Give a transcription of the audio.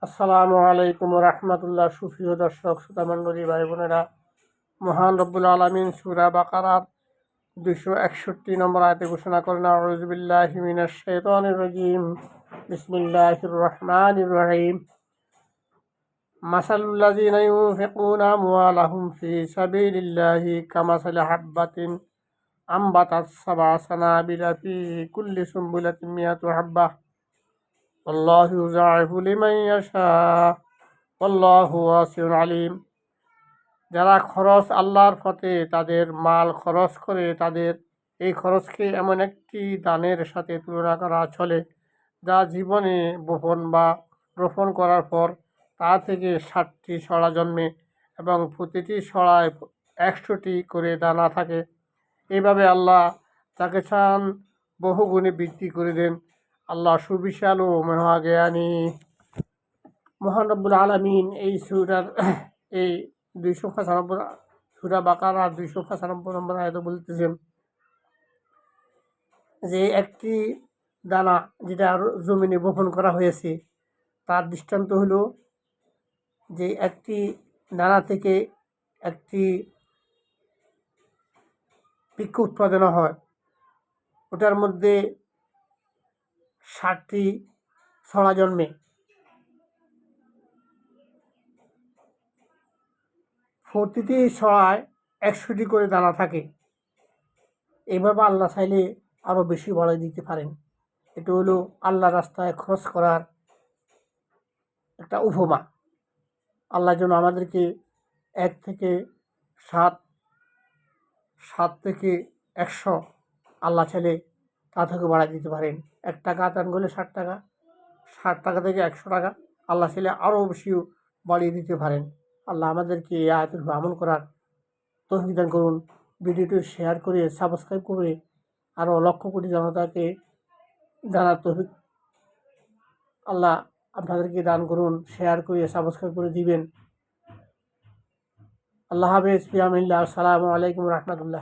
আসসালামু আলাইকুম রহমতুল্লাহ। সুপ্রিয় দর্শক শ্রোতা মণ্ডলী, ভাই বোনেরা, মহান রব্বুল আলামিন সূরা বাকারার 261 নম্বর আয়াতে ঘোষণা করেন, আউযু বিল্লাহি মিনাশ শাইতানির রাজিম, বিসমিল্লাহির রহমানির রহিম। মাসালুল লাযিনা ইউনফিকুনা আমওয়ালাহুম ফি সাবিলিল্লাহি কামাসালি হাববাতিন আমবাতাস সাবআ সানাবিলা ফি কুল্লি সুমবুলাতিন মিয়াতু হাব্বাহ আল্লাহু ইউযাইফু লিমান ইয়াশা আল্লাহু ওয়াসিউন আলিম। যারা আল্লাহর পথে তাদের মাল খরচ করে, তাদের এই খরচকে এমন একটি দানের সাথে তুলনা করা চলে যা জীবনে রোপণ করার পর তা থেকে 60টি ছড়া জন্মে এবং প্রতিটি ছড়ায় 100টি করে দানা থাকে। এইভাবে আল্লাহ তাকে চান বহুগুণে বৃদ্ধি করে দেন। আল্লাহ সুবিশাল ও মহাজ্ঞানী। মহান রব্বুল আলামিন এই এই 295 সূরা বাকারার 295 নম্বর আয়াতে বলতেছেন যে একটি দানা যেটা জমিনে বপন করা হয়েছে তার দৃষ্টান্ত হলো যে একটি দানা থেকে একটি বৃক্ষ উৎপাদন হয়, ওটার মধ্যে 60টি ছড়া জন্মে। প্রতিটি ছড়ায় 100টি করে দানা থাকে। এইভাবে আল্লাহ চাইলে আরও বেশি বাড়িয়ে দিতে পারেন। এটা হলো আল্লাহ রাস্তায় খরচ করার একটা উপমা। আল্লাহ যেন আমাদেরকে 1 থেকে 7 থেকে 100 আল্লাহ চাইলে তা থেকে বাড়িয়ে দিতে পারেন। 1 টাকা দান করলে 60 টাকা, 60 টাকা থেকে 100 টাকা আল্লাহ চাইলে আরও বেশিও বাড়িয়ে দিতে পারেন। আল্লাহ আমাদেরকে এই আয়াতের উপর আমল করার তৌফিক দান করুন। ভিডিওটি শেয়ার করে সাবস্ক্রাইব করে আরও লক্ষ কোটি জনতাকে জানার তৌফিক আল্লাহ আপনাদেরকে দান করুন। শেয়ার করে সাবস্ক্রাইব করে দিবেন। আল্লাহ হাফেজ। ফি আমিনিল্লাহ। আসসালামু আলাইকুম রহমতুল্লাহ।